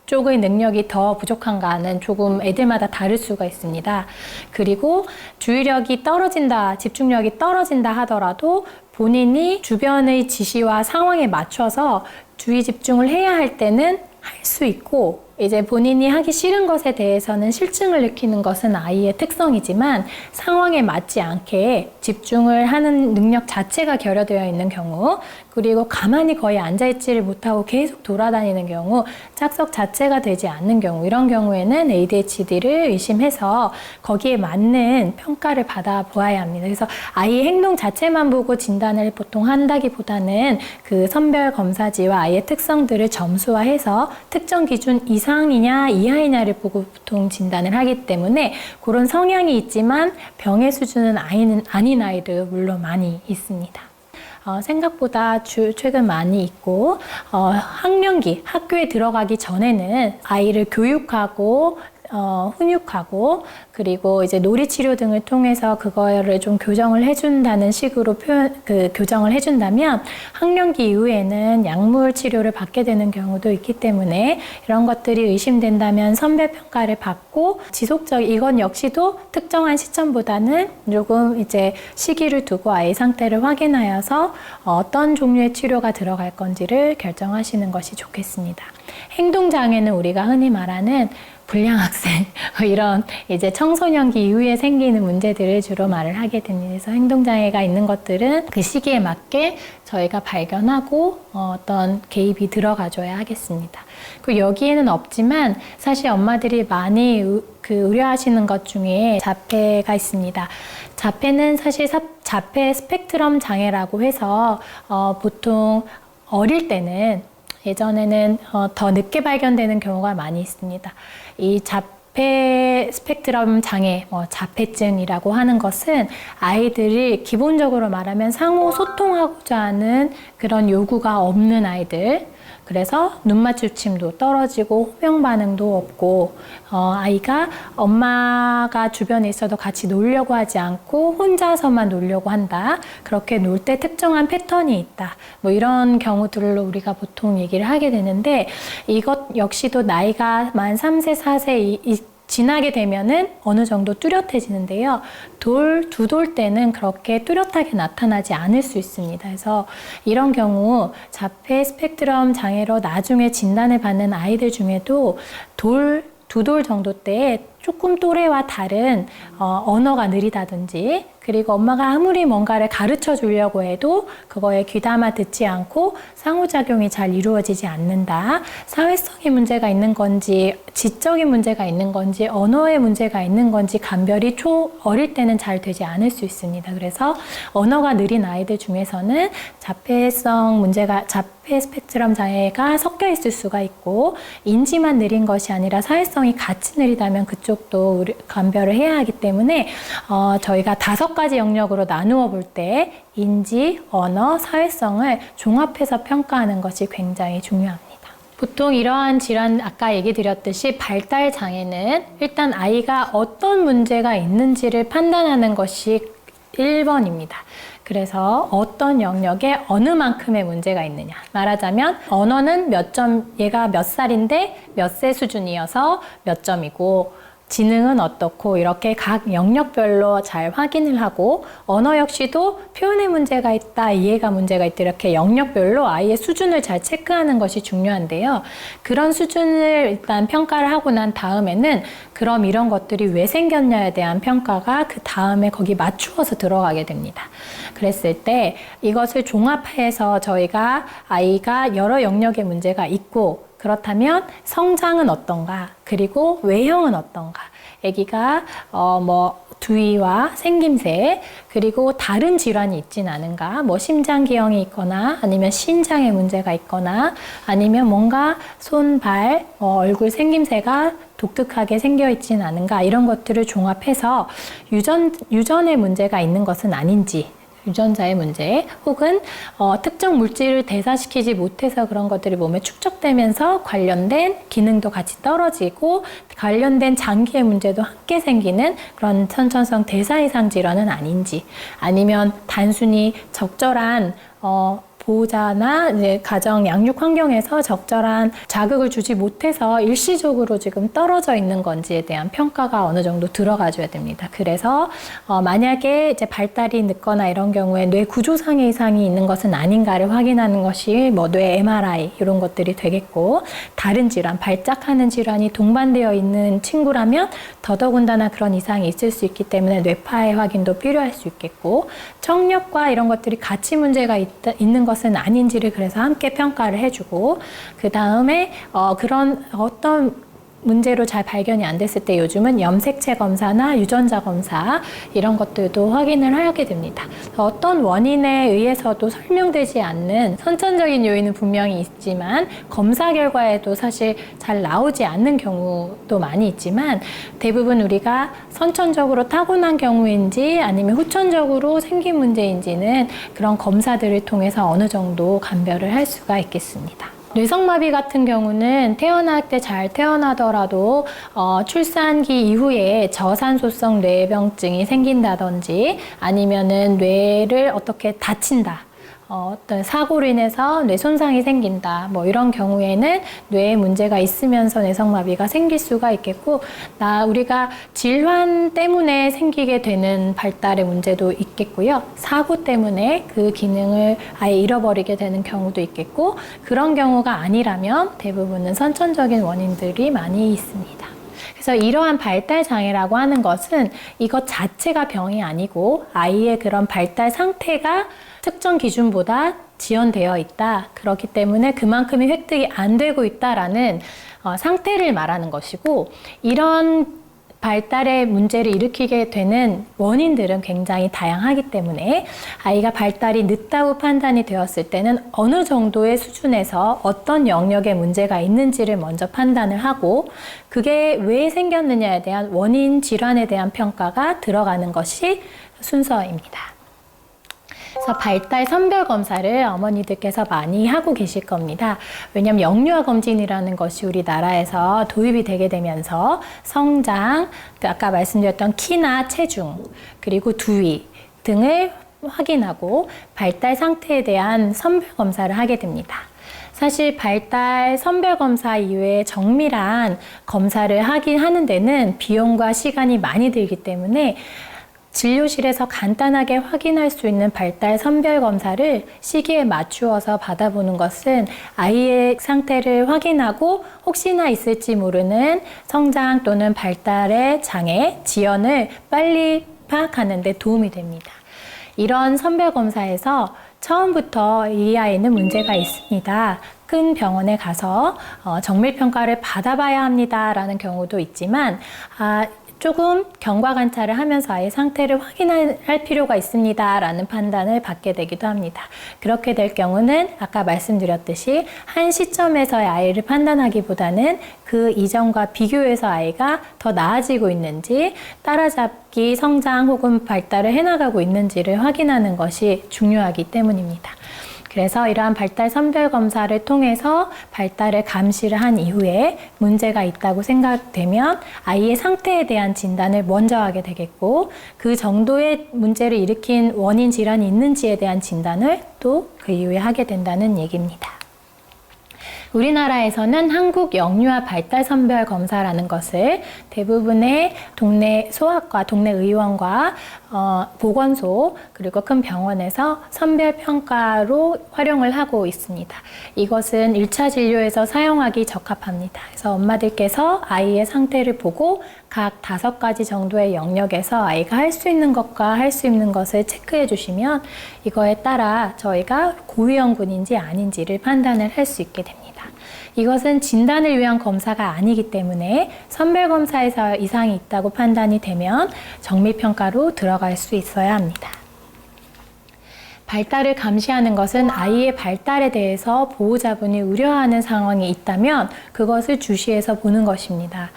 쪽의 능력이 더 부족한가는 조금 애들마다 다를 수가 있습니다. 그리고 주의력이 떨어진다, 집중력이 떨어진다 하더라도 본인이 주변의 지시와 상황에 맞춰서 주의 집중을 해야 할 때는 할 수 있고, 이제 본인이 하기 싫은 것에 대해서는 싫증을 느끼는 것은 아이의 특성이지만 상황에 맞지 않게 집중을 하는 능력 자체가 결여되어 있는 경우, 그리고 가만히 거의 앉아있지를 못하고 계속 돌아다니는 경우, 착석 자체가 되지 않는 경우, 이런 경우에는 ADHD를 의심해서 거기에 맞는 평가를 받아 보아야 합니다. 그래서 아이의 행동 자체만 보고 진단을 보통 한다기보다는 그 선별 검사지와 아이의 특성들을 점수화해서 특정 기준 이상이냐 이하이냐를 보고 보통 진단을 하기 때문에 그런 성향이 있지만 병의 수준은 아닌 아이도 물론 많이 있습니다. 생각보다 최근 많이 있고, 학령기, 학교에 들어가기 전에는 아이를 교육하고 훈육하고, 그리고 이제 놀이치료 등을 통해서 그거를 좀 교정을 해준다는 식으로 교정을 해준다면, 학령기 이후에는 약물 치료를 받게 되는 경우도 있기 때문에 이런 것들이 의심된다면 선별평가를 받고 이건 역시도 특정한 시점보다는 조금 이제 시기를 두고 아이 상태를 확인하여서 어떤 종류의 치료가 들어갈 건지를 결정하시는 것이 좋겠습니다. 행동장애는 우리가 흔히 말하는 불량학생, 이런 이제 청소년기 이후에 생기는 문제들을 주로 말을 하게 됩니다. 그래서 행동장애가 있는 것들은 그 시기에 맞게 저희가 발견하고 어떤 개입이 들어가줘야 하겠습니다. 그리고 여기에는 없지만 사실 엄마들이 많이 우려하시는 것 중에 자폐가 있습니다. 자폐는 사실 자폐 스펙트럼 장애라고 해서 보통 어릴 때는, 예전에는 더 늦게 발견되는 경우가 많이 있습니다. 이 자폐 스펙트럼 장애, 자폐증이라고 하는 것은 아이들이 기본적으로 말하면 상호 소통하고자 하는 그런 요구가 없는 아이들, 그래서 눈 마주침도 떨어지고 호명 반응도 없고, 아이가 엄마가 주변에 있어도 같이 놀려고 하지 않고 혼자서만 놀려고 한다. 그렇게 놀 때 특정한 패턴이 있다. 뭐 이런 경우들로 우리가 보통 얘기를 하게 되는데, 이것 역시도 나이가 만 3세, 4세 지나게 되면은 어느 정도 뚜렷해지는데요. 두 돌 때는 그렇게 뚜렷하게 나타나지 않을 수 있습니다. 그래서 이런 경우 자폐 스펙트럼 장애로 나중에 진단을 받는 아이들 중에도 두 돌 정도 때에 조금 또래와 다른 언어가 느리다든지, 그리고 엄마가 아무리 뭔가를 가르쳐 주려고 해도 그거에 귀담아 듣지 않고 상호작용이 잘 이루어지지 않는다. 사회성의 문제가 있는 건지, 지적인 문제가 있는 건지, 언어의 문제가 있는 건지 감별이 어릴 때는 잘 되지 않을 수 있습니다. 그래서 언어가 느린 아이들 중에서는 자폐 스펙트럼 장애가 섞여 있을 수가 있고, 인지만 느린 것이 아니라 사회성이 같이 느리다면 그쪽도 감별을 해야 하기 때문에 저희가 5가지 영역으로 나누어 볼 때 인지, 언어, 사회성을 종합해서 평가하는 것이 굉장히 중요합니다. 보통 이러한 질환, 아까 얘기 드렸듯이 발달 장애는 일단 아이가 어떤 문제가 있는지를 판단하는 것이 1번입니다. 그래서 어떤 영역에 어느 만큼의 문제가 있느냐. 말하자면 언어는 몇 점, 얘가 몇 살인데 몇 세 수준이어서 몇 점이고 지능은 어떻고 이렇게 각 영역별로 잘 확인을 하고 언어 역시도 표현의 문제가 있다, 이해가 문제가 있다 이렇게 영역별로 아이의 수준을 잘 체크하는 것이 중요한데요. 그런 수준을 일단 평가를 하고 난 다음에는 그럼 이런 것들이 왜 생겼냐에 대한 평가가 그 다음에 거기 맞추어서 들어가게 됩니다. 그랬을 때 이것을 종합해서 저희가 아이가 여러 영역의 문제가 있고 그렇다면 성장은 어떤가? 그리고 외형은 어떤가? 아기가 두위와 생김새 그리고 다른 질환이 있진 않은가? 심장기형이 있거나 아니면 신장에 문제가 있거나 아니면 뭔가 손, 발, 얼굴 생김새가 독특하게 생겨 있진 않은가? 이런 것들을 종합해서 유전의 문제가 있는 것은 아닌지 유전자의 문제 혹은 특정 물질을 대사시키지 못해서 그런 것들이 몸에 축적되면서 관련된 기능도 같이 떨어지고 관련된 장기의 문제도 함께 생기는 그런 선천성 대사 이상 질환은 아닌지 아니면 단순히 적절한 보호자나 이제 가정 양육 환경에서 적절한 자극을 주지 못해서 일시적으로 지금 떨어져 있는 건지에 대한 평가가 어느 정도 들어가줘야 됩니다. 그래서 만약에 이제 발달이 늦거나 이런 경우에 뇌 구조상의 이상이 있는 것은 아닌가를 확인하는 것이 뇌 MRI 이런 것들이 되겠고 다른 질환, 발작하는 질환이 동반되어 있는 친구라면 더더군다나 그런 이상이 있을 수 있기 때문에 뇌파의 확인도 필요할 수 있겠고 청력과 이런 것들이 같이 문제가 있는 것은 아닌지를 그래서 함께 평가를 해주고 그 다음에 그런 어떤 문제로 잘 발견이 안 됐을 때 요즘은 염색체 검사나 유전자 검사 이런 것들도 확인을 하게 됩니다. 어떤 원인에 의해서도 설명되지 않는 선천적인 요인은 분명히 있지만 검사 결과에도 사실 잘 나오지 않는 경우도 많이 있지만 대부분 우리가 선천적으로 타고난 경우인지 아니면 후천적으로 생긴 문제인지는 그런 검사들을 통해서 어느 정도 감별을 할 수가 있겠습니다. 뇌성마비 같은 경우는 태어날 때 잘 태어나더라도 출산기 이후에 저산소성 뇌병증이 생긴다든지 아니면은 뇌를 어떻게 다친다. 어떤 사고로 인해서 뇌 손상이 생긴다. 이런 경우에는 뇌에 문제가 있으면서 뇌성마비가 생길 수가 있겠고, 우리가 질환 때문에 생기게 되는 발달의 문제도 있겠고요. 사고 때문에 그 기능을 아예 잃어버리게 되는 경우도 있겠고, 그런 경우가 아니라면 대부분은 선천적인 원인들이 많이 있습니다. 그래서 이러한 발달 장애라고 하는 것은 이것 자체가 병이 아니고 아이의 그런 발달 상태가 특정 기준보다 지연되어 있다. 그렇기 때문에 그만큼의 획득이 안 되고 있다라는 상태를 말하는 것이고 이런 발달의 문제를 일으키게 되는 원인들은 굉장히 다양하기 때문에 아이가 발달이 늦다고 판단이 되었을 때는 어느 정도의 수준에서 어떤 영역에 문제가 있는지를 먼저 판단을 하고 그게 왜 생겼느냐에 대한 원인 질환에 대한 평가가 들어가는 것이 순서입니다. 그래서 발달 선별 검사를 어머니들께서 많이 하고 계실 겁니다. 왜냐하면 영유아 검진이라는 것이 우리나라에서 도입이 되게 되면서 성장, 아까 말씀드렸던 키나 체중, 그리고 두위 등을 확인하고 발달 상태에 대한 선별 검사를 하게 됩니다. 사실 발달 선별 검사 이외에 정밀한 검사를 하긴 하는 데는 비용과 시간이 많이 들기 때문에 진료실에서 간단하게 확인할 수 있는 발달 선별 검사를 시기에 맞추어서 받아보는 것은 아이의 상태를 확인하고 혹시나 있을지 모르는 성장 또는 발달의 장애, 지연을 빨리 파악하는 데 도움이 됩니다. 이런 선별 검사에서 처음부터 이 아이는 문제가 있습니다. 큰 병원에 가서 정밀평가를 받아봐야 합니다라는 경우도 있지만 조금 경과 관찰을 하면서 아이의 상태를 확인할 필요가 있습니다 라는 판단을 받게 되기도 합니다. 그렇게 될 경우는 아까 말씀드렸듯이 한 시점에서의 아이를 판단하기보다는 그 이전과 비교해서 아이가 더 나아지고 있는지 따라잡기, 성장 혹은 발달을 해나가고 있는지를 확인하는 것이 중요하기 때문입니다. 그래서 이러한 발달 선별 검사를 통해서 발달을 감시를 한 이후에 문제가 있다고 생각되면 아이의 상태에 대한 진단을 먼저 하게 되겠고, 그 정도의 문제를 일으킨 원인 질환이 있는지에 대한 진단을 또 그 이후에 하게 된다는 얘기입니다. 우리나라에서는 한국 영유아 발달 선별 검사라는 것을 대부분의 동네 소아과, 동네 의원과 보건소, 그리고 큰 병원에서 선별 평가로 활용을 하고 있습니다. 이것은 1차 진료에서 사용하기 적합합니다. 그래서 엄마들께서 아이의 상태를 보고 각 5가지 정도의 영역에서 아이가 할 수 있는 것과 할 수 없는 것을 체크해 주시면 이거에 따라 저희가 고위험군인지 아닌지를 판단을 할 수 있게 됩니다. 이것은 진단을 위한 검사가 아니기 때문에 선별검사에서 이상이 있다고 판단이 되면 정밀평가로 들어갈 수 있어야 합니다. 발달을 감시하는 것은 아이의 발달에 대해서 보호자분이 우려하는 상황이 있다면 그것을 주시해서 보는 것입니다.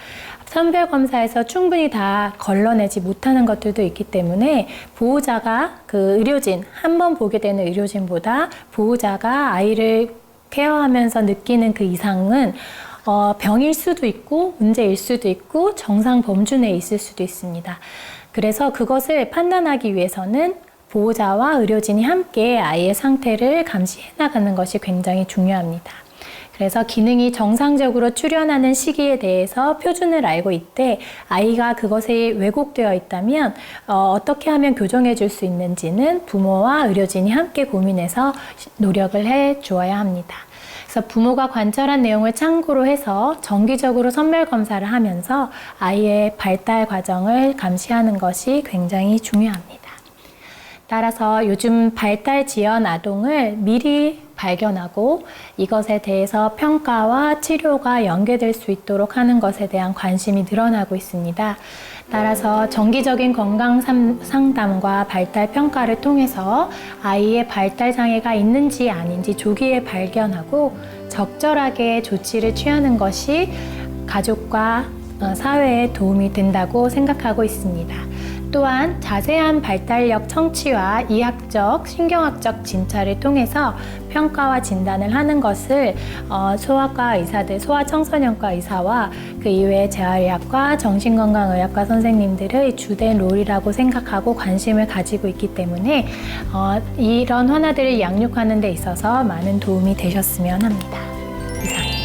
선별검사에서 충분히 다 걸러내지 못하는 것들도 있기 때문에 보호자가 그 의료진, 한 번 보게 되는 의료진보다 보호자가 아이를 케어하면서 느끼는 그 이상은 병일 수도 있고 문제일 수도 있고 정상 범주 내에 있을 수도 있습니다. 그래서 그것을 판단하기 위해서는 보호자와 의료진이 함께 아이의 상태를 감시해 나가는 것이 굉장히 중요합니다. 그래서 기능이 정상적으로 출현하는 시기에 대해서 표준을 알고 있되 아이가 그것에 왜곡되어 있다면 어떻게 하면 교정해 줄 수 있는지는 부모와 의료진이 함께 고민해서 노력을 해 주어야 합니다. 그래서 부모가 관찰한 내용을 참고로 해서 정기적으로 선별 검사를 하면서 아이의 발달 과정을 감시하는 것이 굉장히 중요합니다. 따라서 요즘 발달 지연 아동을 미리 발견하고 이것에 대해서 평가와 치료가 연계될 수 있도록 하는 것에 대한 관심이 늘어나고 있습니다. 따라서 정기적인 건강 상담과 발달 평가를 통해서 아이의 발달 장애가 있는지 아닌지 조기에 발견하고 적절하게 조치를 취하는 것이 가족과 사회에 도움이 된다고 생각하고 있습니다. 또한 자세한 발달력 청취와 이학적, 신경학적 진찰을 통해서 평가와 진단을 하는 것을 소아과 의사들, 소아청소년과 의사와 그 이외에 재활의학과, 정신건강의학과 선생님들의 주된 롤이라고 생각하고 관심을 가지고 있기 때문에 이런 환아들을 양육하는 데 있어서 많은 도움이 되셨으면 합니다. 이상입니다.